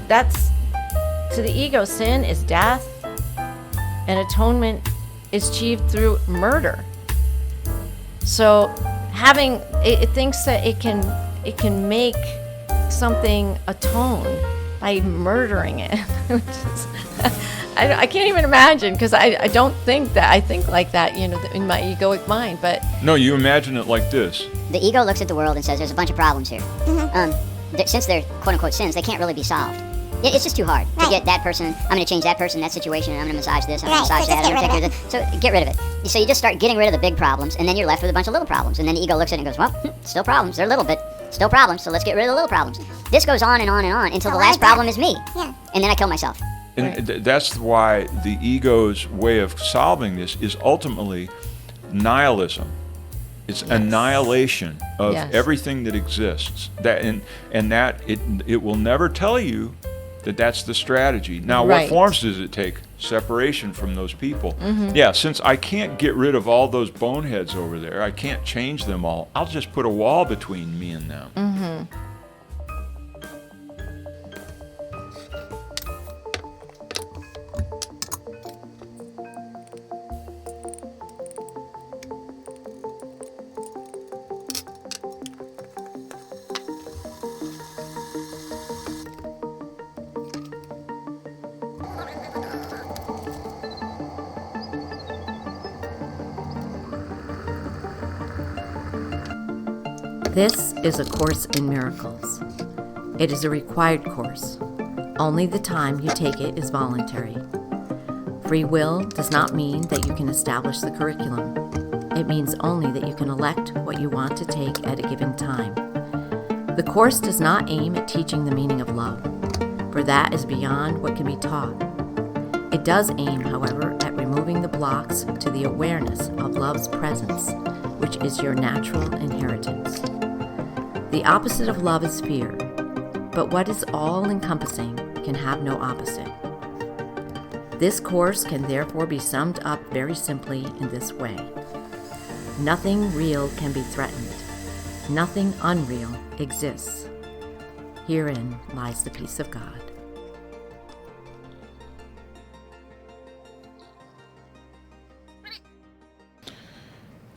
that's, to the ego, sin is death, and atonement is achieved through murder. So it thinks that it can make something atone by murdering it. Which is, I can't even imagine, because I don't think that I think like that, in my egoic mind. But no, you imagine it like this. The ego looks at the world and says there's a bunch of problems here. Since they're quote-unquote sins, they can't really be solved. It's just too hard to get that person. I'm going to change that person, that situation, and I'm going to massage this, I'm going to massage that, I'm going to take care of this. So get rid of it. So you just start getting rid of the big problems, and then you're left with a bunch of little problems. And then the ego looks at it and goes, well, still problems. They're little, but still problems, so let's get rid of the little problems. This goes on and on and on until the last problem is me. Yeah. And then I kill myself. And that's why the ego's way of solving this is ultimately nihilism. It's annihilation of everything that exists. That it will never tell you that that's the strategy. Now, what forms does it take? Separation from those people. Yeah, since I can't get rid of all those boneheads over there, I can't change them all, I'll just put a wall between me and them. this is A Course in Miracles. It is a required course. Only the time you take it is voluntary. Free will does not mean that you can establish the curriculum. It means only that you can elect what you want to take at a given time. The course does not aim at teaching the meaning of love, for that is beyond what can be taught. It does aim, however, at removing the blocks to the awareness of love's presence, which is your natural inheritance. The opposite of love is fear, but what is all-encompassing can have no opposite. This course can therefore be summed up very simply in this way. Nothing real can be threatened. Nothing unreal exists. Herein lies the peace of God.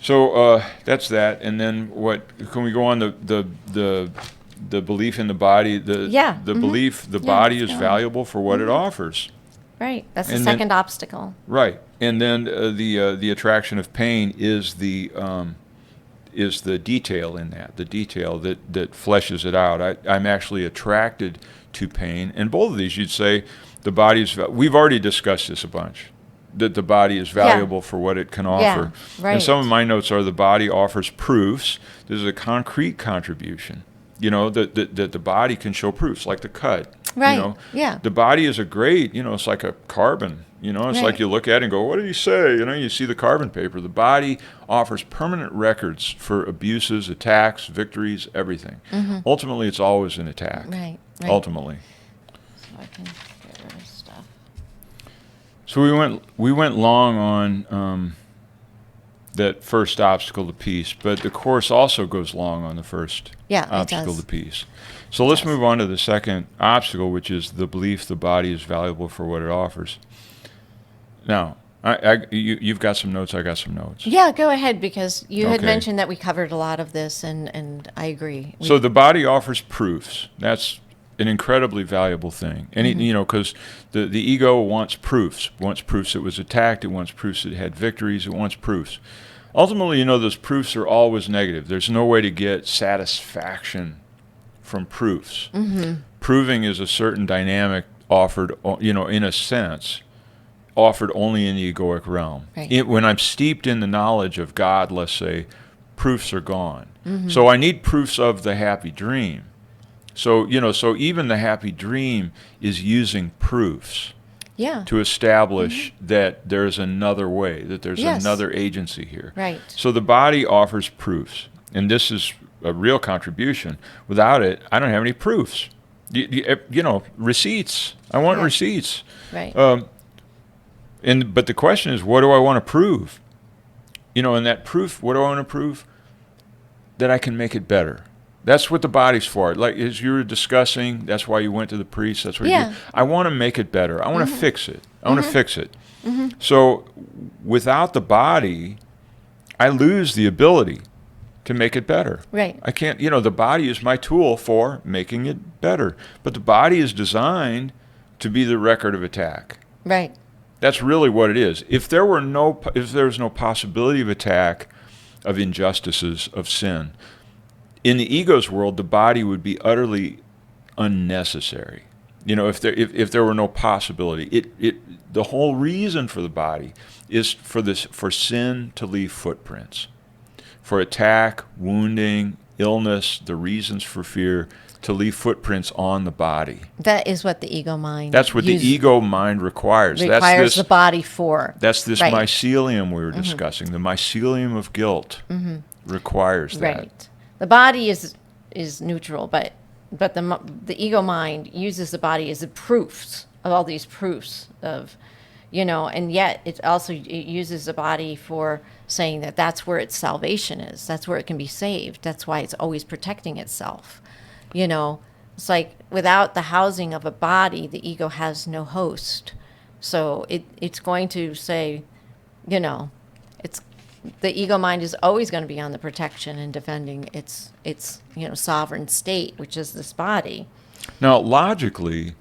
So that's that, and then what? Can we go on the belief in the body? The belief the body is valuable for what it offers. Right. That's the second obstacle. Right, and then the attraction of pain is the detail in that. The detail that fleshes it out. I'm actually attracted to pain, and both of these you'd say the body's. We've already discussed this a bunch. That the body is valuable for what it can offer. Right. And some of my notes are the body offers proofs. This is a concrete contribution. That the body can show proofs, like the cut. Right. The body is a great, it's like a carbon. It's like you look at it and go, what did he say? You see the carbon paper. The body offers permanent records for abuses, attacks, victories, everything. Mm-hmm. Ultimately, it's always an attack. Right. Ultimately. So I can get rid of stuff. So we went long on that first obstacle to peace, but the Course also goes long on the first obstacle to peace. So let's move on to the second obstacle, which is the belief the body is valuable for what it offers. Now, you've got some notes, I got some notes. Yeah, go ahead, because you had mentioned that we covered a lot of this, and I agree. So the body offers proofs. That's an incredibly valuable thing. And, because the ego wants proofs. It wants proofs it was attacked. It wants proofs it had victories. It wants proofs. Ultimately, those proofs are always negative. There's no way to get satisfaction from proofs. Mm-hmm. Proving is a certain dynamic offered, in a sense, offered only in the egoic realm. Right. When I'm steeped in the knowledge of God, let's say, proofs are gone. Mm-hmm. So I need proofs of the happy dream. So, so even the happy dream is using proofs to establish that there's another way, that there's another agency here. Right. So the body offers proofs, and this is a real contribution. Without it, I don't have any proofs. Receipts. I want receipts. Right. But the question is, what do I want to prove? And that proof, what do I want to prove? That I can make it better. That's what the body's for. Like as you were discussing, that's why you went to the priest. That's what you do. I want to make it better. I want to fix it. I want to fix it. So without the body, I lose the ability to make it better. Right. I can't, the body is my tool for making it better. But the body is designed to be the record of attack. Right. That's really what it is. If there was no possibility of attack, of injustices, of sin, in the ego's world, the body would be utterly unnecessary. If there were no possibility, the whole reason for the body is for sin to leave footprints, for attack, wounding, illness, the reasons for fear to leave footprints on the body. That is what the ego mind. That's what the ego mind requires. Requires the body for. That's this mycelium we were discussing. The mycelium of guilt requires that. Right. The body is neutral, but the ego mind uses the body as the proofs of all these proofs of, and yet it uses the body for saying that that's where its salvation is. That's where it can be saved. That's why it's always protecting itself. It's like without the housing of a body, the ego has no host. So it's going to say, it's the ego mind is always going to be on the protection and defending its sovereign state, which is this body. Now, logically,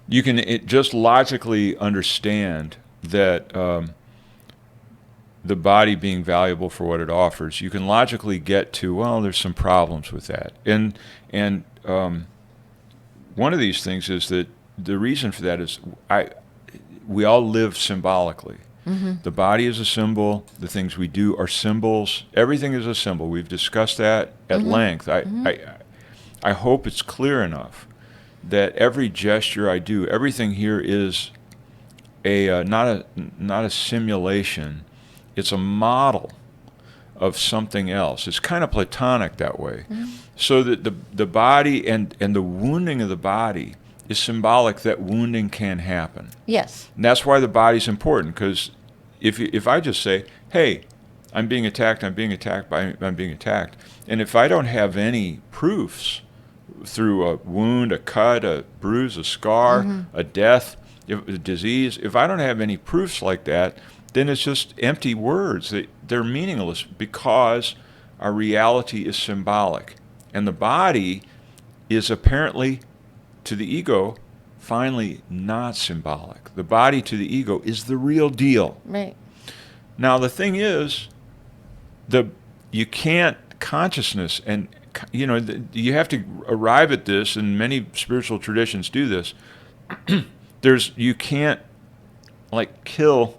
you can just logically understand that the body being valuable for what it offers. You can logically get to, well, there's some problems with that, and one of these things is that the reason for that is we all live symbolically. The body is a symbol. The things we do are symbols. Everything is a symbol. We've discussed that at length. I hope it's clear enough that every gesture I do, everything here is not a simulation. It's a model of something else. It's kind of Platonic that way. So that the body and the wounding of the body is symbolic that wounding can happen. Yes. And that's why the body's important, because if I just say, hey, I'm being attacked, I'm being attacked, and if I don't have any proofs through a wound, a cut, a bruise, a scar, a death, a disease, if I don't have any proofs like that, then it's just empty words. They're meaningless because our reality is symbolic. And the body is apparently, to the ego, finally not symbolic. The body to the ego is the real deal. Right. Now the thing is, you can't consciousness, and you have to arrive at this, and many spiritual traditions do this. You can't kill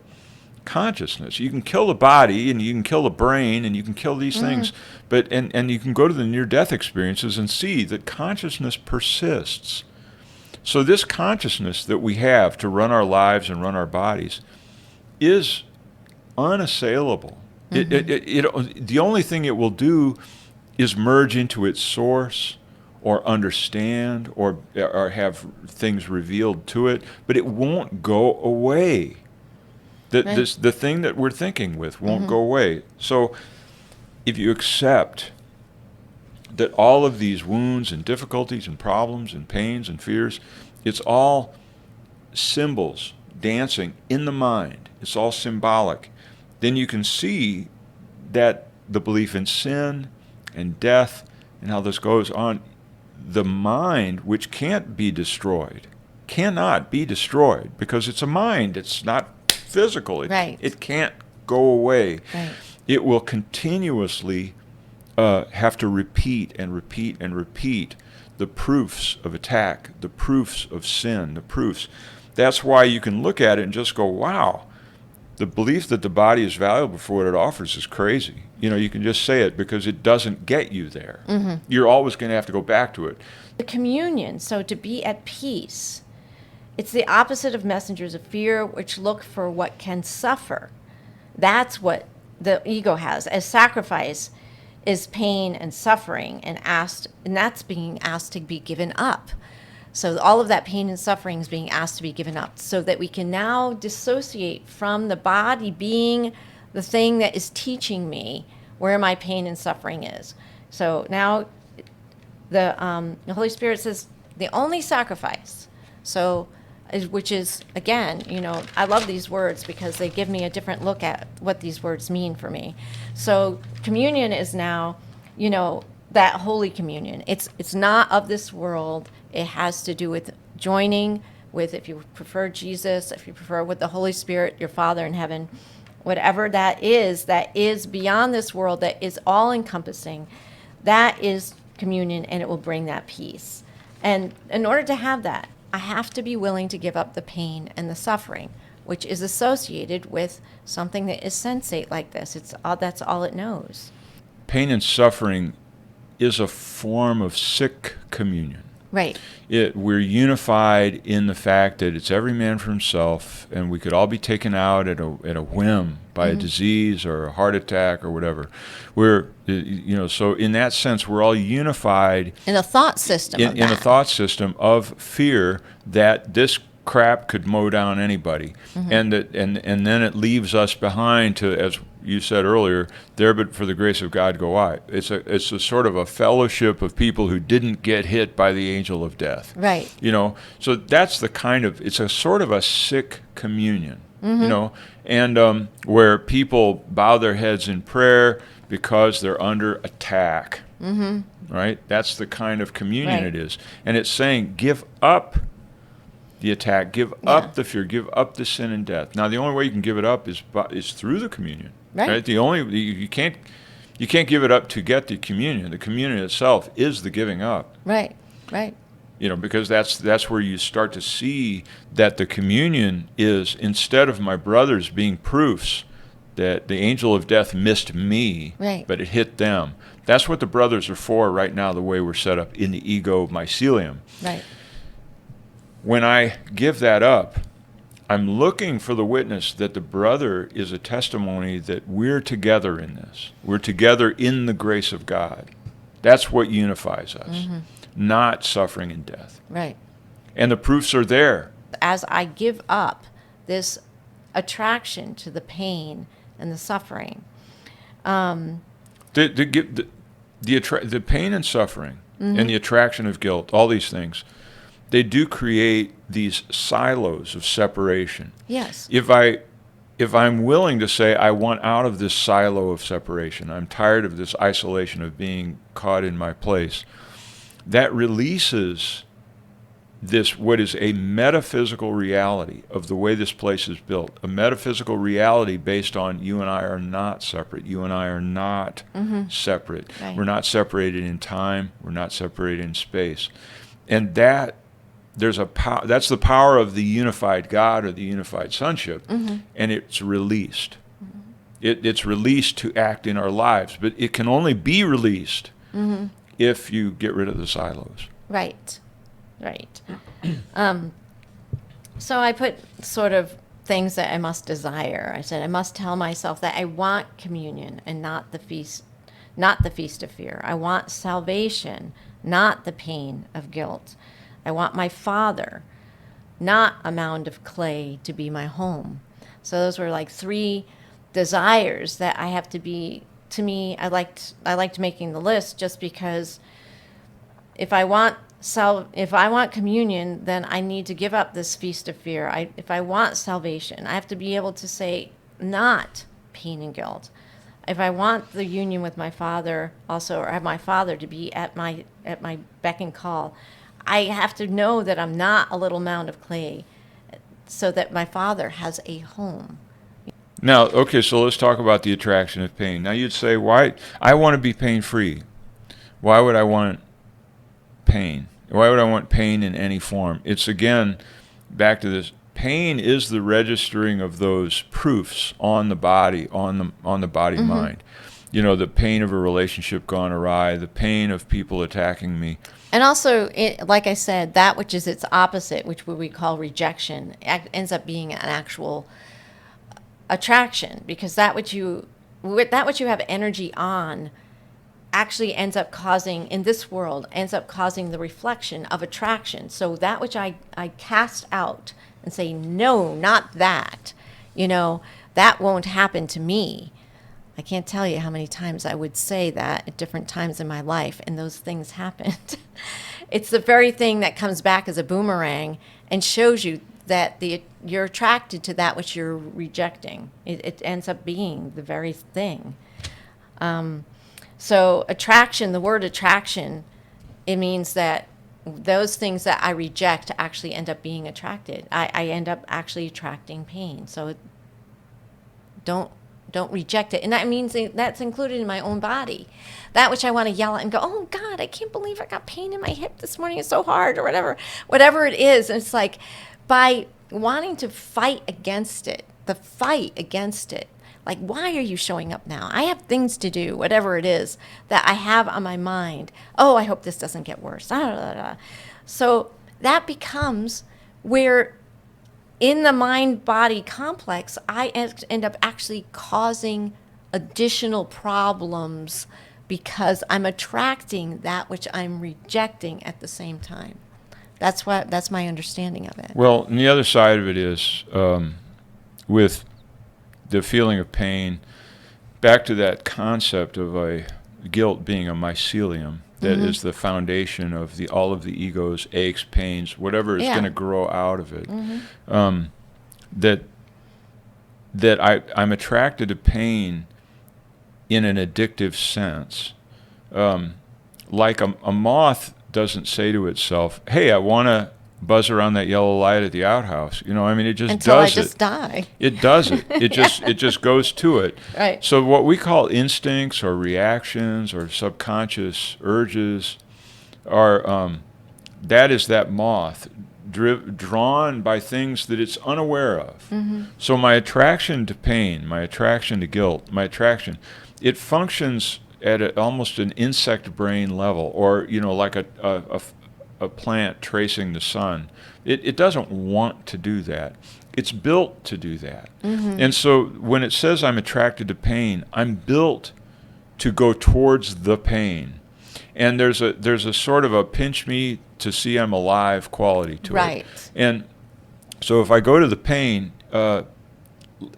consciousness. You can kill the body, and you can kill the brain, and you can kill these things, but and you can go to the near-death experiences and see that consciousness persists. So this consciousness that we have to run our lives and run our bodies is unassailable. The only thing it will do is merge into its source, or understand, or have things revealed to it, but it won't go away. The thing that we're thinking with won't go away. So if you accept that all of these wounds and difficulties and problems and pains and fears, it's all symbols dancing in the mind. It's all symbolic. Then you can see that the belief in sin and death and how this goes on, the mind, which can't be destroyed, cannot be destroyed because it's a mind. It's not physical. It can't go away. Right. It will continuously have to repeat and repeat and repeat the proofs of attack, the proofs of sin, the proofs. That's why you can look at it and just go, wow, the belief that the body is valuable for what it offers is crazy. You can just say it because it doesn't get you there. You're always going to have to go back to it. The communion, so to be at peace, it's the opposite of messengers of fear, which look for what can suffer. That's what the ego has. As sacrifice is pain and suffering, and that's being asked to be given up. So all of that pain and suffering is being asked to be given up, so that we can now dissociate from the body being the thing that is teaching me where my pain and suffering is. So now The Holy Spirit says the only sacrifice. So, which is, again, I love these words because they give me a different look at what these words mean for me. So communion is now, that Holy Communion. It's not of this world. It has to do with joining with, if you prefer Jesus, if you prefer with the Holy Spirit, your Father in heaven, whatever that is beyond this world, that is all encompassing, that is communion, and it will bring that peace. And in order to have that, I have to be willing to give up the pain and the suffering, which is associated with something that is sensate like this. That's all it knows. Pain and suffering is a form of sick communion. Right. We're unified in the fact that it's every man for himself, and we could all be taken out at a whim by a disease or a heart attack or whatever. So in that sense, we're all unified in a thought system. In a thought system of fear that this crap could mow down anybody, and then it leaves us behind to, as you said earlier, there but for the grace of God go I. It's a sort of a fellowship of people who didn't get hit by the angel of death. Right. So that's the kind of, it's a sort of a sick communion, and where people bow their heads in prayer because they're under attack. Right? That's the kind of communion it is. And it's saying, give up the attack, give up the fear, give up the sin and death. Now, the only way you can give it up is through the communion. Right? You can't give it up to get the communion. The communion itself is the giving up. Right. Because that's where you start to see that the communion is, instead of my brothers being proofs that the angel of death missed me, but it hit them. That's what the brothers are for right now, the way we're set up in the ego mycelium. Right. When I give that up, I'm looking for the witness that the brother is a testimony that we're together in this. We're together in the grace of God. That's what unifies us, not suffering and death. Right. And the proofs are there. As I give up this attraction to the pain and the suffering, The pain and suffering and the attraction of guilt, all these things, they do create these silos of separation. Yes. If I'm willing to say I want out of this silo of separation, I'm tired of this isolation of being caught in my place, that releases this, what is a metaphysical reality of the way this place is built, a metaphysical reality based on you and I are not separate. You and I are not separate. Right. We're not separated in time. We're not separated in space. And that's the power of the unified God or the unified sonship, and it's released. It's released to act in our lives, but it can only be released if you get rid of the silos. Right. So I put sort of things that I must desire. I said I must tell myself that I want communion and not the feast of fear. I want salvation, not the pain of guilt. I want my Father, not a mound of clay, to be my home. So those were like 3 desires that I have to be. To me, I liked making the list just because if I want communion, then I need to give up this feast of fear. If I want salvation, I have to be able to say not pain and guilt. If I want the union with my Father, also, or have my Father to be at my beck and call, I have to know that I'm not a little mound of clay, so that my Father has a home. Now, okay, so let's talk about the attraction of pain. Now, you'd say, why? I want to be pain-free. Why would I want pain? Why would I want pain in any form? It's, again, back to this. Pain is the registering of those proofs on the body, on the body-mind. The pain of a relationship gone awry, the pain of people attacking me. And also, like I said, that which is its opposite, which we call rejection, ends up being an actual attraction, because that which you have energy on actually ends up causing the reflection of attraction. So that which I cast out and say, no, not that, that won't happen to me. I can't tell you how many times I would say that at different times in my life, and those things happened. It's the very thing that comes back as a boomerang and shows you that you're attracted to that which you're rejecting. It ends up being the very thing. So attraction, the word attraction, it means that those things that I reject actually end up being attracted. I end up actually attracting pain. So don't reject it. And that means that's included in my own body. That which I want to yell at and go, oh God, I can't believe I got pain in my hip this morning. It's so hard, or whatever it is. And it's like, by wanting to fight against it, like, why are you showing up now? I have things to do, whatever it is that I have on my mind. Oh, I hope this doesn't get worse. So that becomes where, in the mind-body complex, I end up actually causing additional problems because I'm attracting that which I'm rejecting at the same time. That's my understanding of it. Well, and the other side of it is, with the feeling of pain, back to that concept of a guilt being a mycelium that is the foundation of all of the ego's aches, pains, whatever is going to grow out of it. That I'm attracted to pain in an addictive sense. Like a moth doesn't say to itself, hey, I want to buzz around that yellow light at the outhouse. You know, I mean, it just until does I just die. It does it. It just goes to it. Right. So what we call instincts or reactions or subconscious urges are that is that moth drawn by things that it's unaware of. So my attraction to pain, my attraction to guilt, it functions at almost an insect brain level, or like a plant tracing the sun. It doesn't want to do that. It's built to do that. And so when it says I'm attracted to pain, I'm built to go towards the pain. And there's a sort of a pinch me to see I'm alive quality to it. And so if I go to the pain,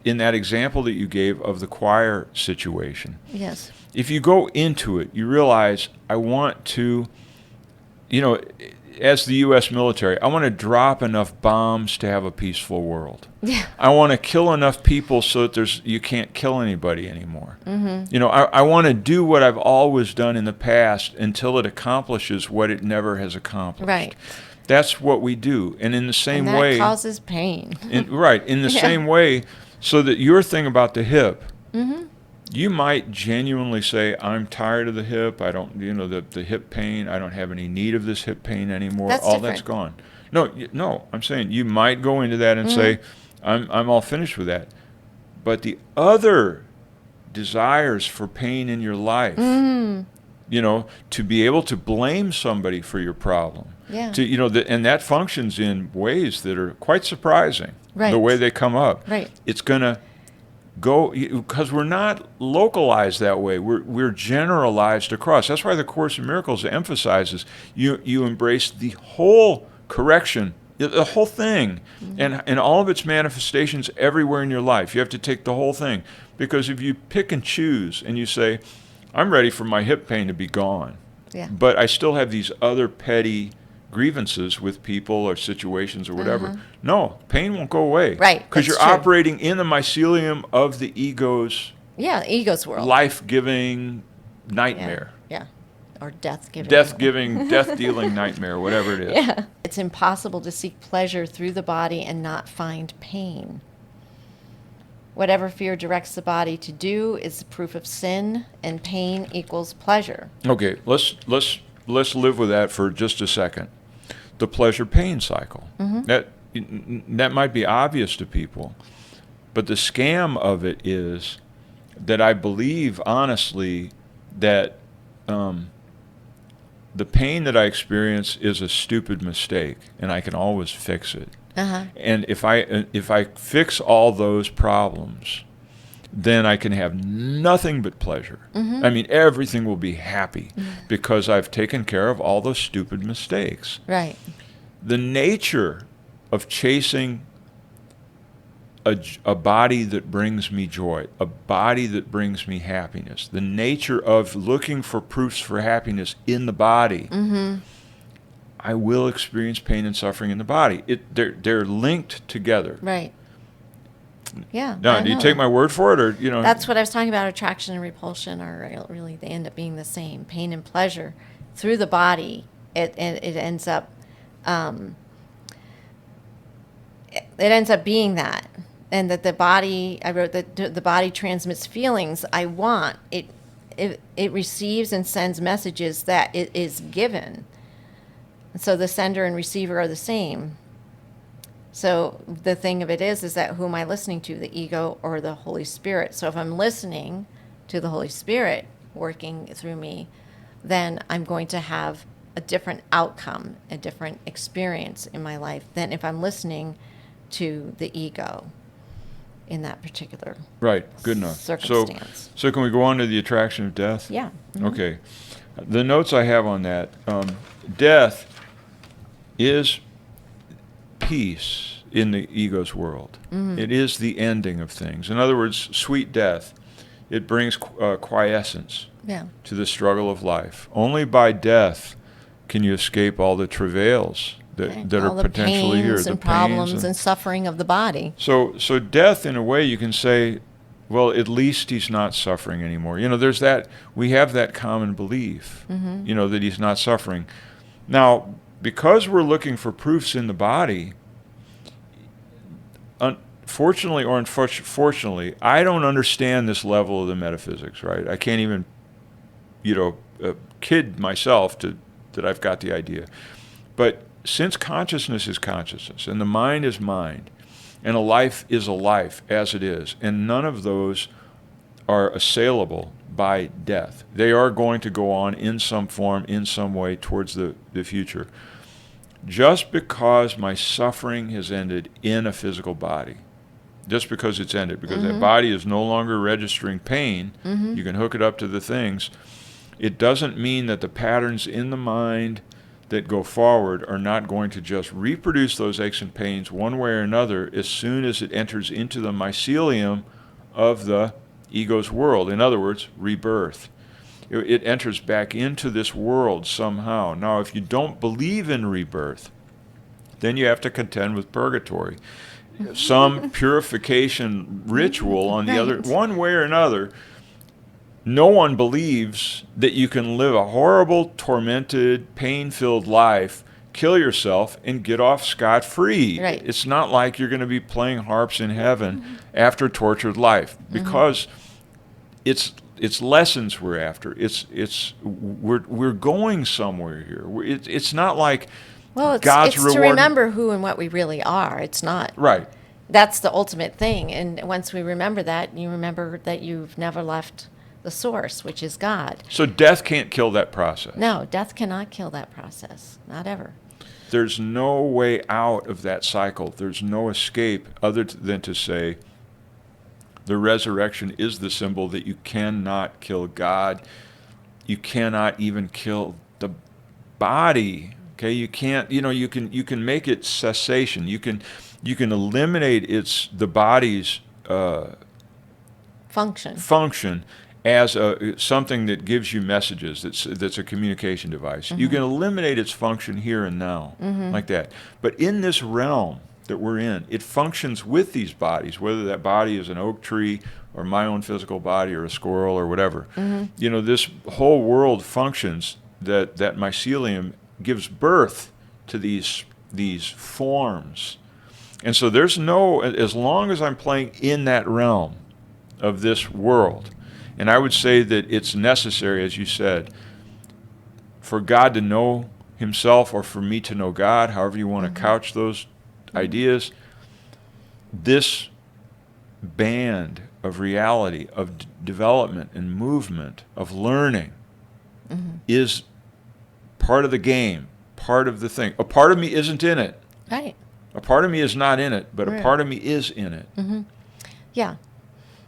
in that example that you gave of the choir situation, yes, if you go into it, you realize I want to, as the U.S. military, I want to drop enough bombs to have a peaceful world. Yeah. I want to kill enough people so that you can't kill anybody anymore. I want to do what I've always done in the past until it accomplishes what it never has accomplished. Right. That's what we do. And in the same and that way... causes pain. In the same way, so that your thing about the hip... You might genuinely say, I'm tired of the hip. I don't, the hip pain. I don't have any need of this hip pain anymore. That's gone. No, I'm saying you might go into that and say, I'm all finished with that. But the other desires for pain in your life, to be able to blame somebody for your problem, and that functions in ways that are quite surprising. Right. The way they come up. Right. It's going to go, because we're not localized that way. We're generalized across. That's why the Course in Miracles emphasizes you embrace the whole correction, the whole thing, and all of its manifestations everywhere in your life. You have to take the whole thing, because if you pick and choose and you say, I'm ready for my hip pain to be gone, but I still have these other petty grievances with people or situations or whatever. No, pain won't go away. Right. Because you're operating in the mycelium of the ego's ego's world. Life-giving nightmare. Yeah. Or death-giving. Death-giving, death-dealing nightmare, whatever it is. Yeah. It's impossible to seek pleasure through the body and not find pain. Whatever fear directs the body to do is the proof of sin, and pain equals pleasure. Okay, let's live with that for just a second. The pleasure-pain cycle. That might be obvious to people, but the scam of it is that I believe honestly that the pain that I experience is a stupid mistake, and I can always fix it. And if I fix all those problems, then I can have nothing but pleasure. I mean, everything will be happy because I've taken care of all those stupid mistakes. Right. The nature of chasing a body that brings me joy, a body that brings me happiness. The nature of looking for proofs for happiness in the body, I will experience pain and suffering in the body. They're linked together. Right. Yeah. Now, do you take my word for it, or That's what I was talking about. Attraction and repulsion are really, they end up being the same. Pain and pleasure through the body. It ends up. It ends up being that, and that the body. I wrote that the body transmits feelings. I want it. It receives and sends messages that it is given. So the sender and receiver are the same. So the thing of it is that who am I listening to, the ego or the Holy Spirit? So if I'm listening to the Holy Spirit working through me, then I'm going to have a different outcome, a different experience in my life than if I'm listening to the ego in that particular right. Good enough. circumstance. So can we go on to the attraction of death? Yeah. Okay. The notes I have on that, death is peace in the ego's world. It is the ending of things. In other words, sweet death, it brings quiescence to the struggle of life. Only by death can you escape all the travails that are potentially here, the problems and suffering of the body. So death, in a way, you can say, well, at least he's not suffering anymore. There's that, we have that common belief, that he's not suffering. Now, because we're looking for proofs in the body, fortunately or unfortunately, I don't understand this level of the metaphysics, right? I can't even, kid myself that I've got the idea. But since consciousness is consciousness, and the mind is mind, and a life is a life as it is, and none of those are assailable by death. They are going to go on in some form, in some way, towards the future. Just because my suffering has ended in a physical body, just because it's ended, because that body is no longer registering pain, you can hook it up to the things, it doesn't mean that the patterns in the mind that go forward are not going to just reproduce those aches and pains one way or another as soon as it enters into the mycelium of the ego's world. In other words, rebirth. It enters back into this world somehow. Now, if you don't believe in rebirth, then you have to contend with purgatory. Some purification ritual on the other, one way or another. No one believes that you can live a horrible, tormented, pain-filled life, kill yourself, and get off scot-free. Right. It's not like you're going to be playing harps in heaven after tortured life, because it's lessons we're after. We're going somewhere here. It's not like God's reward. It's to remember who and what we really are. It's not. Right. That's the ultimate thing. And once we remember that, you remember that you've never left the source, which is God. So death can't kill that process. No, death cannot kill that process. Not ever. There's no way out of that cycle. There's no escape other than to say the resurrection is the symbol that you cannot kill God. You cannot even kill the body. Okay, you can't. You can make it cessation. You can eliminate the body's function as something that gives you messages. That's a communication device. You can eliminate its function here and now, like that. But in this realm that we're in, it functions with these bodies, whether that body is an oak tree or my own physical body or a squirrel or whatever. This whole world functions, that mycelium gives birth to these forms. And so there's as long as I'm playing in that realm of this world, and I would say that it's necessary, as you said, for God to know himself, or for me to know God, however you want to couch those ideas, this band of reality, of development and movement, of learning, is part of the game, part of the thing. A part of me isn't in it. Right. A part of me is not in it, but a part of me is in it. Yeah.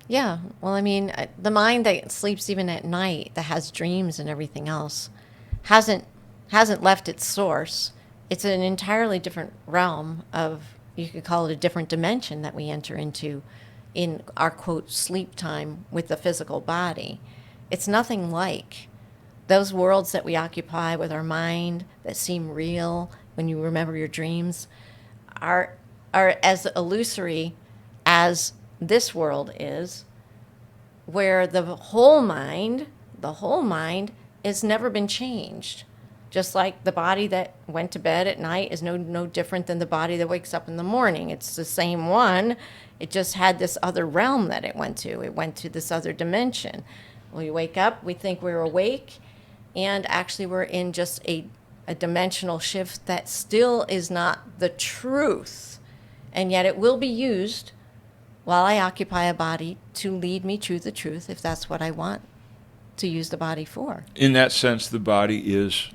Yeah. Well, I mean, the mind that sleeps even at night, that has dreams and everything else, hasn't left its source. It's an entirely different realm of you could call it a different dimension that we enter into in our, quote, sleep time with the physical body. It's nothing like those worlds that we occupy with our mind that seem real when you remember your dreams are as illusory as this world is, where the whole mind has never been changed. Just like the body that went to bed at night is no different than the body that wakes up in the morning. It's the same one. It just had this other realm that it went to. It went to this other dimension. When we wake up, we think we're awake, and actually we're in just a dimensional shift that still is not the truth. And yet it will be used while I occupy a body to lead me to the truth, if that's what I want to use the body for. In that sense, the body is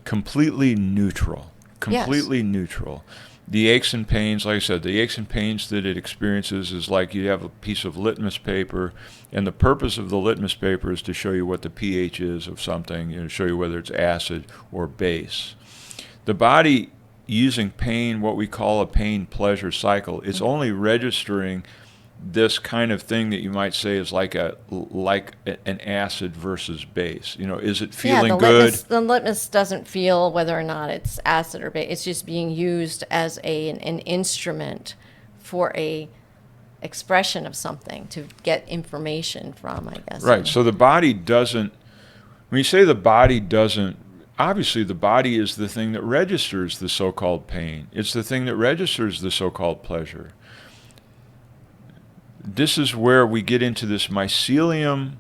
completely neutral. Completely neutral. The aches and pains, like I said, the aches and pains that it experiences is like you have a piece of litmus paper, and the purpose of the litmus paper is to show you what the pH is of something, show you whether it's acid or base. The body, using pain, what we call a pain-pleasure cycle, it's only registering this kind of thing that you might say is like an acid versus base. Is it feeling good? The litmus doesn't feel whether or not it's acid or base. It's just being used as an instrument for a expression of something to get information from, I guess. Right. So the body doesn't. When you say the body doesn't, obviously the body is the thing that registers the so-called pain. It's the thing that registers the so-called pleasure. This is where we get into this mycelium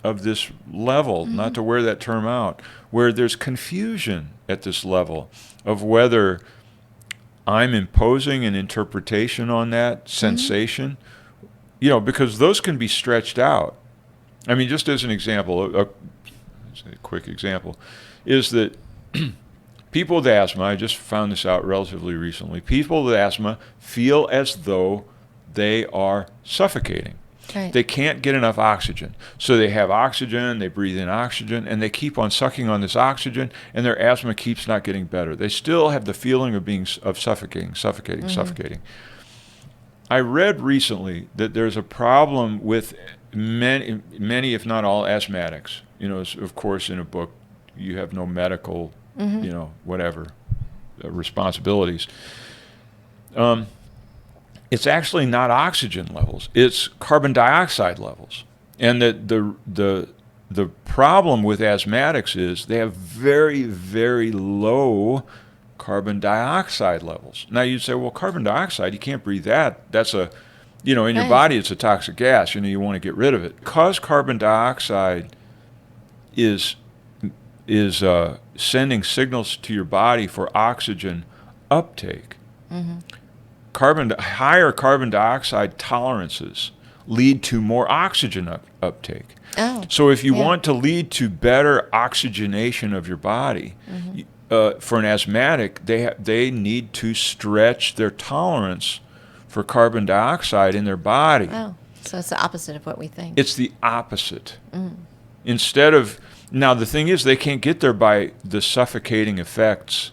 of this level, not to wear that term out, where there's confusion at this level of whether I'm imposing an interpretation on that sensation, because those can be stretched out. I mean, just as an example, a quick example, is that people with asthma, I just found this out relatively recently, people with asthma feel as though they are suffocating. Right. They can't get enough oxygen. So they have oxygen, they breathe in oxygen, and they keep on sucking on this oxygen, and their asthma keeps not getting better. They still have the feeling of suffocating. I read recently that there's a problem with many, if not all, asthmatics. Of course, in a book, you have no medical, responsibilities. It's actually not oxygen levels; it's carbon dioxide levels. And the problem with asthmatics is they have very, very low carbon dioxide levels. Now you'd say, well, carbon dioxide, you can't breathe that. That's in your body, it's a toxic gas. You want to get rid of it. Because carbon dioxide is sending signals to your body for oxygen uptake. Higher carbon dioxide tolerances lead to more oxygen uptake. So if you want to lead to better oxygenation of your body, for an asthmatic, they need to stretch their tolerance for carbon dioxide in their body. Oh, so it's the opposite of what we think. It's the opposite. Instead of, now the thing is, they can't get there by the suffocating effects.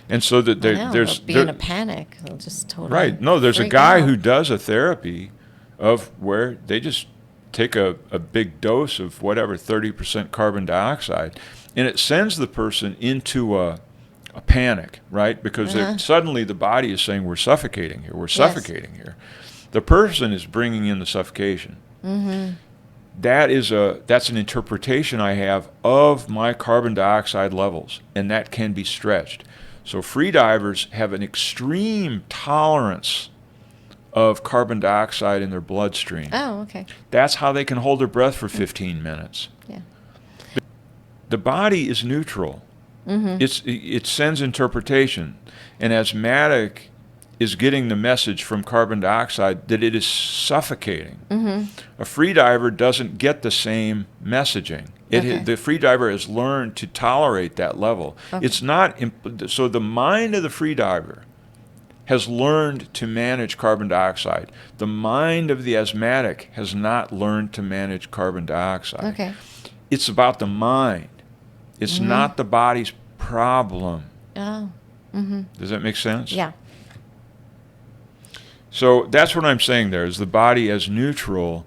And so that there's be in a panic. They'll just totally right. No, there's a guy who does a therapy of where they just take a big dose of whatever 30% carbon dioxide, and it sends the person into a panic, right? Because suddenly the body is saying we're suffocating here. We're suffocating here. The person is bringing in the suffocation. That's an interpretation I have of my carbon dioxide levels, and that can be stretched. So free divers have an extreme tolerance of carbon dioxide in their bloodstream. Oh, okay. That's how they can hold their breath for 15 minutes. Yeah. The body is neutral. It sends interpretation. An asthmatic is getting the message from carbon dioxide that it is suffocating. A free diver doesn't get the same messaging. The free diver has learned to tolerate that level. It's not so the mind of the free diver has learned to manage carbon dioxide. The mind of the asthmatic has not learned to manage carbon dioxide. It's about the mind. It's not the body's problem. Does that make sense? Yeah. So that's what I'm saying there, is the body as neutral.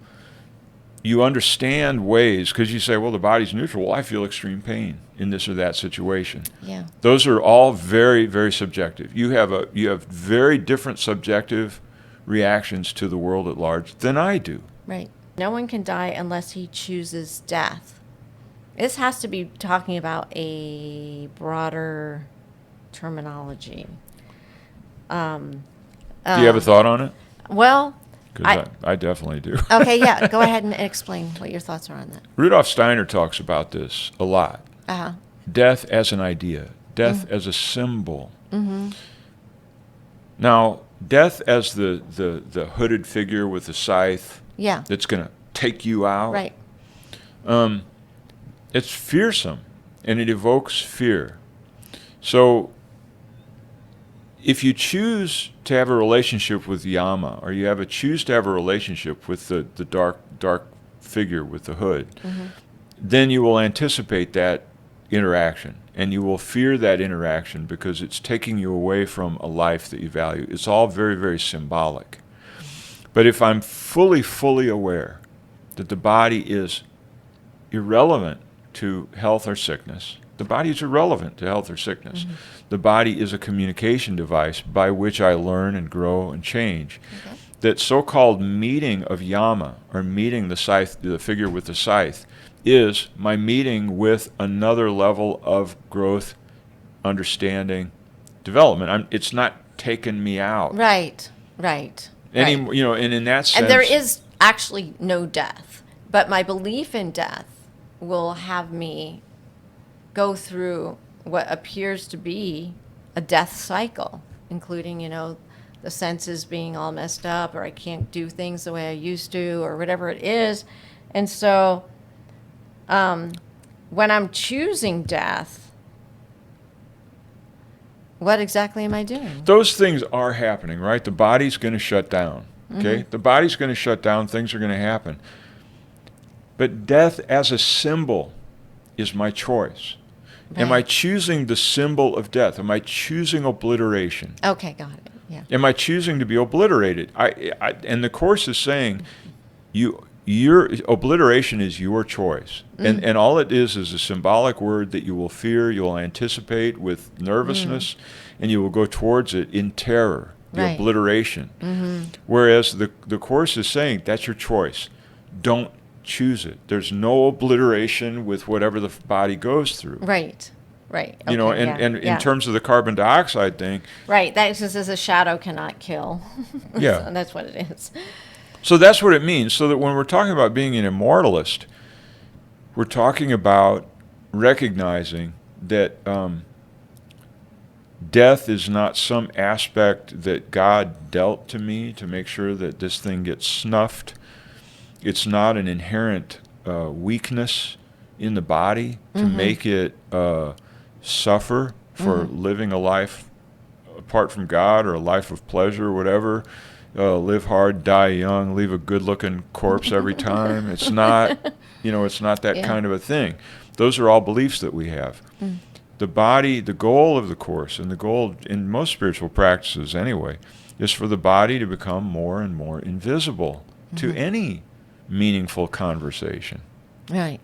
You understand ways, because you say, well, the body's neutral. Well, I feel extreme pain in this or that situation. Yeah. Those are all very, very subjective. You have very different subjective reactions to the world at large than I do. Right. No one can die unless he chooses death. This has to be talking about a broader terminology. Do you have a thought on it? Well, Because I definitely do. okay, yeah. Go ahead and explain what your thoughts are on that. Rudolf Steiner talks about this a lot. Uh-huh. Death as an idea, death as a symbol. Mm-hmm. Now, death as the hooded figure with the scythe that's going to take you out. Right. It's fearsome, and it evokes fear. So if you choose to have a relationship with Yama, or you choose to have a relationship with the dark figure with the hood, then you will anticipate that interaction, and you will fear that interaction because it's taking you away from a life that you value. It's all very, very symbolic. But if I'm fully aware that the body is irrelevant to health or sickness, the body is irrelevant to health or sickness. The body is a communication device by which I learn and grow and change. Okay. That so-called meeting of Yama, or meeting the scythe, the figure with the scythe, is my meeting with another level of growth, understanding, development. It's not taking me out. Right. And in that sense, and there is actually no death, but my belief in death will have me go through what appears to be a death cycle, including, the senses being all messed up, or I can't do things the way I used to, or whatever it is. And so when I'm choosing death, what exactly am I doing? Those things are happening, right? The body's going to shut down, okay? The body's going to shut down, things are going to happen. But death as a symbol is my choice. Right. Am I choosing the symbol of death? Am I choosing obliteration? Okay, got it. Yeah. Am I choosing to be obliterated? And the Course is saying, your obliteration is your choice, and all it is a symbolic word that you will fear, you will anticipate with nervousness, and you will go towards it in terror. The obliteration. Whereas the Course is saying that's your choice. Don't choose it. There's no obliteration with whatever the body goes through. Right. Okay, and in terms of the carbon dioxide thing. Right. That just says a shadow cannot kill. Yeah. So that's what it is. So that's what it means. So that when we're talking about being an immortalist, we're talking about recognizing that death is not some aspect that God dealt to me to make sure that this thing gets snuffed. It's not an inherent weakness in the body to make it suffer for living a life apart from God, or a life of pleasure, or whatever. Live hard, die young, leave a good-looking corpse every time. It's not, it's not that kind of a thing. Those are all beliefs that we have. The body, the goal of the Course, and the goal in most spiritual practices anyway, is for the body to become more and more invisible to any meaningful conversation. Right.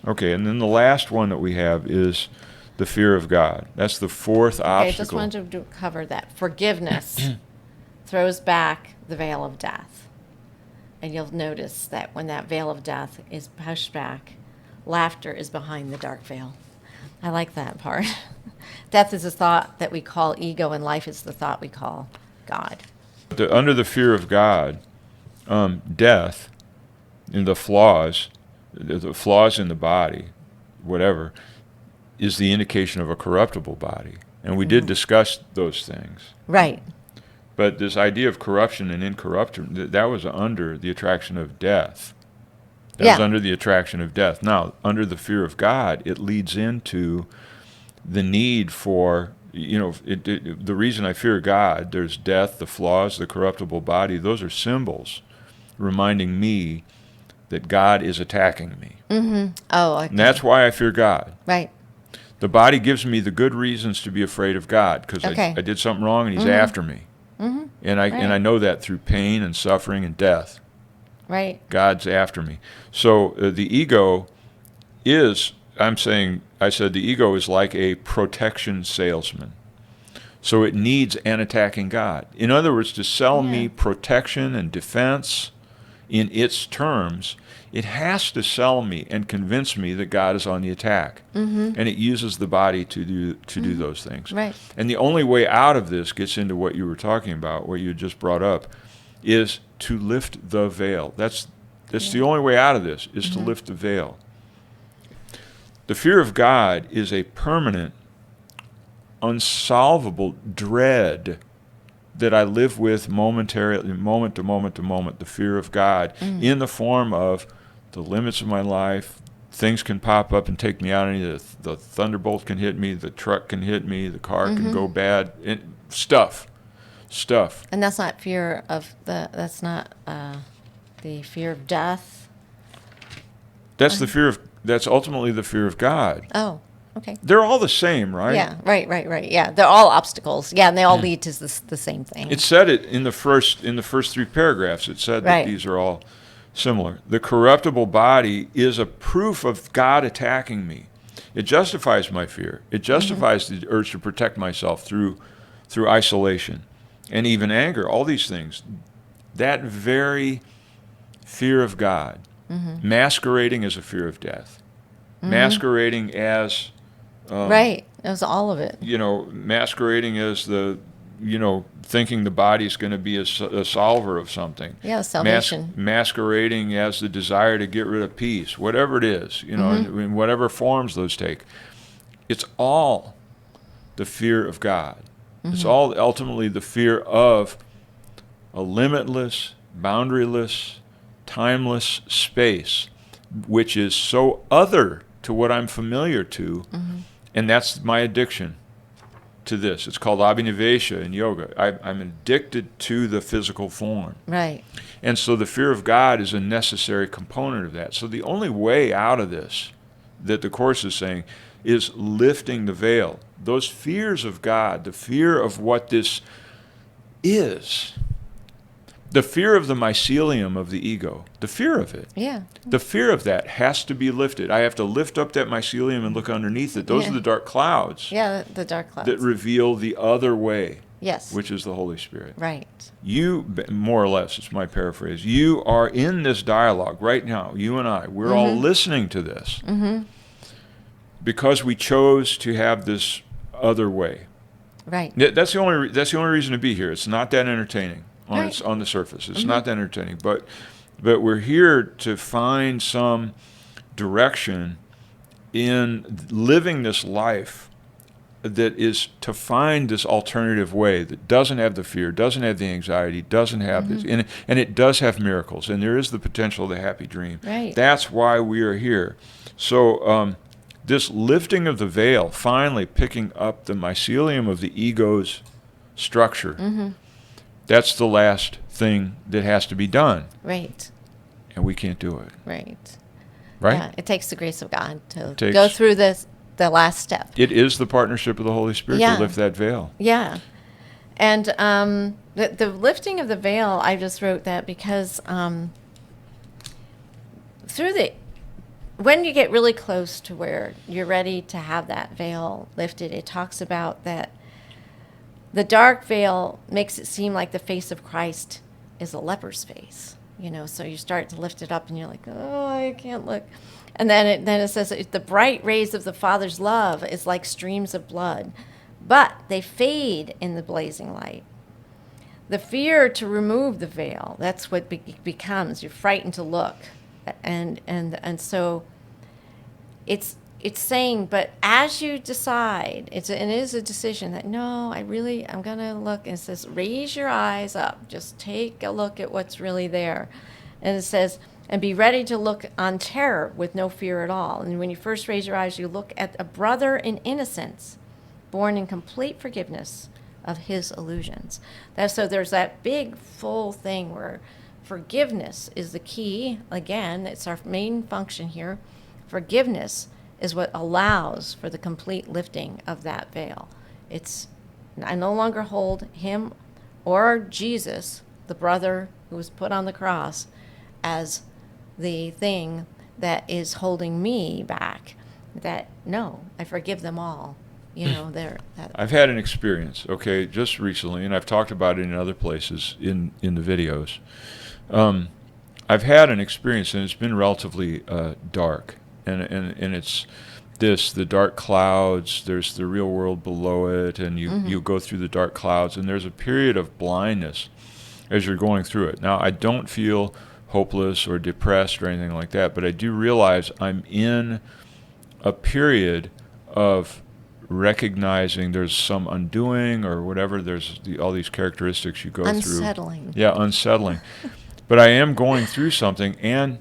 Okay, and then the last one that we have is the fear of God. That's the fourth obstacle. I just wanted to cover that. Forgiveness throws back the veil of death. And you'll notice that when that veil of death is pushed back, laughter is behind the dark veil. I like that part. Death is a thought that we call ego, and life is the thought we call God. Under the fear of God, death and the flaws in the body, whatever, is the indication of a corruptible body. And we did discuss those things. Right. But this idea of corruption and incorruption, that was under the attraction of death. That was under the attraction of death. Now, under the fear of God, it leads into the need for, the reason I fear God, there's death, the flaws, the corruptible body, those are symbols reminding me that God is attacking me. Oh, okay. And that's why I fear God. Right. The body gives me the good reasons to be afraid of God, because I did something wrong and he's after me. And I know that through pain and suffering and death. Right. God's after me. So the ego is, I said the ego is like a protection salesman. So it needs an attacking God. In other words, to sell me protection and defense in its terms, it has to sell me and convince me that God is on the attack. And it uses the body to do those things. Right. And the only way out of this gets into what you were talking about, what you just brought up, is to lift the veil. That's the only way out of this, is to lift the veil. The fear of God is a permanent, unsolvable dread that I live with momentarily, moment to moment to moment, the fear of God in the form of the limits of my life. Things can pop up and take me out. The thunderbolt can hit me, the truck can hit me, the car can go bad, stuff. And that's not fear of that's not the fear of death. That's ultimately the fear of God. Oh, okay. They're all the same, right? Yeah, right. Yeah, they're all obstacles. Yeah, and they all lead to the same thing. It said it in the first 3 paragraphs. It said that these are all similar. The corruptible body is a proof of God attacking me. It justifies my fear. It justifies the urge to protect myself through isolation and even anger, all these things. That very fear of God, masquerading as a fear of death, masquerading as... right. It was all of it. Masquerading as thinking the body's going to be a solver of something. Yeah, salvation. Masquerading as the desire to get rid of peace, whatever it is, in whatever forms those take. It's all the fear of God. It's all ultimately the fear of a limitless, boundaryless, timeless space, which is so other to what I'm familiar to, and that's my addiction to this. It's called abhinivesha in yoga. I'm addicted to the physical form. Right. And so the fear of God is a necessary component of that. So the only way out of this, that the Course is saying, is lifting the veil. Those fears of God, the fear of what this is, the fear of the mycelium of the ego, the fear of it. Yeah. The fear of that has to be lifted. I have to lift up that mycelium and look underneath it. Those are the dark clouds. Yeah, the dark clouds. That reveal the other way. Yes. Which is the Holy Spirit. Right. You, more or less, it's my paraphrase, you are in this dialogue right now, you and I. We're all listening to this because we chose to have this other way. Right. That's the only reason to be here. It's not that entertaining on the surface. It's not that entertaining, but we're here to find some direction in living this life that is to find this alternative way that doesn't have the fear, doesn't have the anxiety, doesn't have this, and it does have miracles, and there is the potential of the happy dream. Right. That's why we are here. So this lifting of the veil, finally picking up the mycelium of the ego's structure, that's the last thing that has to be done. Right. And we can't do it. Right. Right? Yeah, it takes the grace of God to go through the last step. It is the partnership of the Holy Spirit to lift that veil. Yeah. And the lifting of the veil, I just wrote that because when you get really close to where you're ready to have that veil lifted, it talks about that the dark veil makes it seem like the face of Christ is a leper's face. So you start to lift it up and you're like, oh, I can't look. And then it says, the bright rays of the Father's love is like streams of blood, but they fade in the blazing light. The fear to remove the veil, that's what becomes. You're frightened to look. And so it's saying, but as you decide, it is a decision that, no, I'm going to look. And it says, raise your eyes up. Just take a look at what's really there. And it says, and be ready to look on terror with no fear at all. And when you first raise your eyes, you look at a brother in innocence, born in complete forgiveness of his illusions. So there's that big, full thing where forgiveness is the key. Again, it's our main function here. Forgiveness is what allows for the complete lifting of that veil. I no longer hold him or Jesus, the brother who was put on the cross, as the thing that is holding me back. That, no, I forgive them all. I've had an experience, okay, just recently, and I've talked about it in other places in the videos. I've had an experience, and it's been relatively dark, and it's the dark clouds. There's the real world below it, and you go through the dark clouds, and there's a period of blindness as you're going through it. Now, I don't feel hopeless or depressed or anything like that, but I do realize I'm in a period of recognizing there's some undoing or whatever. There's all these characteristics you go through. Unsettling. Yeah, unsettling. But I am going through something, and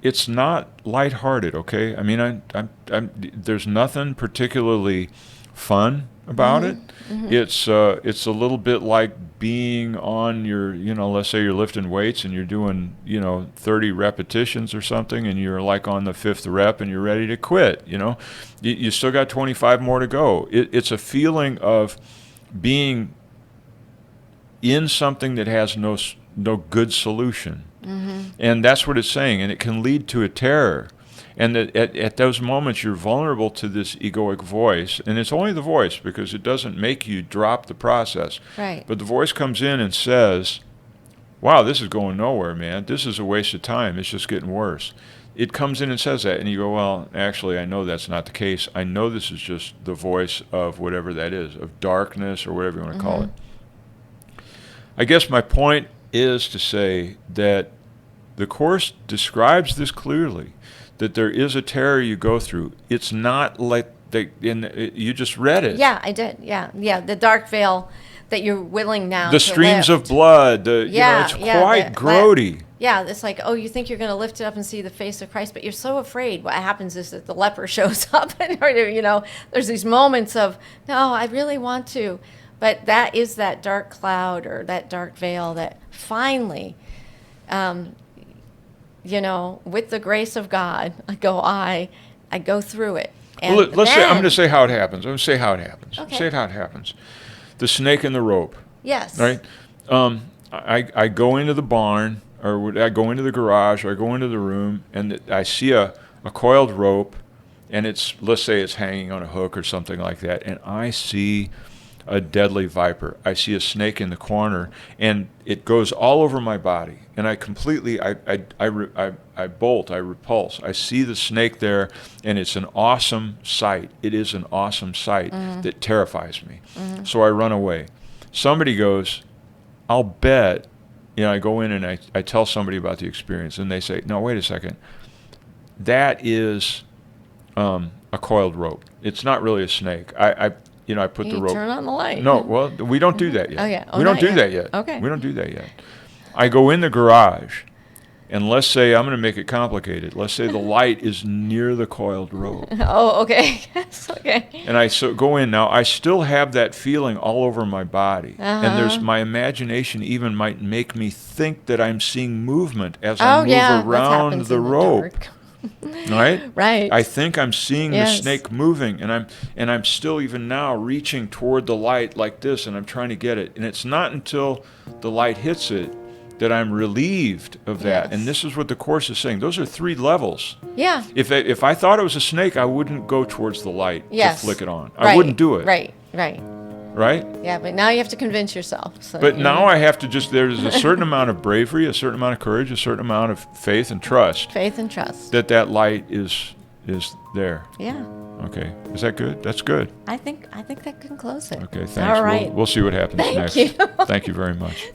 it's not lighthearted, okay? I mean, there's nothing particularly fun about it. It's a little bit like being on your, let's say you're lifting weights and you're doing, 30 repetitions or something, and you're like on the 5th rep and you're ready to quit, You still got 25 more to go. It's a feeling of being in something that has no good solution. And that's what it's saying, and it can lead to a terror. And that at those moments, you're vulnerable to this egoic voice. And it's only the voice, because it doesn't make you drop the process. Right. But the voice comes in and says, wow, this is going nowhere, man. This is a waste of time. It's just getting worse. It comes in and says that, and you go, well, actually, I know that's not the case. I know this is just the voice of whatever that is, of darkness or whatever you want to call it. I guess my point is to say that the Course describes this clearly, that there is a terror you go through. It's not like you just read it. Yeah, I did. Yeah. The dark veil that you're willing now the to streams lift. of blood. It's quite grody. Yeah, it's like, oh, you think you're going to lift it up and see the face of Christ, but you're so afraid. What happens is that the leper shows up, and there's these moments of, no, I really want to, but that is that dark cloud or that dark veil that finally. With the grace of God, I go through it. And I'm going to say how it happens. I'm going to say how it happens. Okay. Say how it happens. The snake and the rope. Yes. Right? I go into the barn, or I go into the garage, or I go into the room, and I see a coiled rope, and let's say it's hanging on a hook or something like that, and I see a deadly viper. I see a snake in the corner, and it goes all over my body, and I completely, I bolt, I repulse. I see the snake there, and it's an awesome sight. It is an awesome sight that terrifies me. So I run away. Somebody goes, I'll bet, I go in and I tell somebody about the experience, and they say, no, wait a second. That is a coiled rope. It's not really a snake. I put the rope. Turn on the light. No, well, we don't do that yet. Oh, yeah. We don't do that yet. Okay. We don't do that yet. I go in the garage, and let's say, I'm going to make it complicated. Let's say the light is near the coiled rope. Oh, okay. Yes, okay. And I go in. Now, I still have that feeling all over my body. And my imagination even might make me think that I'm seeing movement as I move around the rope. Right? Right. I think I'm seeing the snake moving, and I'm still even now reaching toward the light like this, and I'm trying to get it. And it's not until the light hits it that I'm relieved of that. Yes. And this is what the Course is saying. Those are 3 levels. Yeah. If I thought it was a snake, I wouldn't go towards the light to flick it on. Right. I wouldn't do it. Right. Right? Yeah, but now you have to convince yourself. So, but now I have to there's a certain amount of bravery, a certain amount of courage, a certain amount of faith and trust. Faith and trust. That light is there. Yeah. Okay. Is that good? That's good. I think that can close it. Okay, thanks. All right. We'll see what happens next. Thank you. Thank you very much.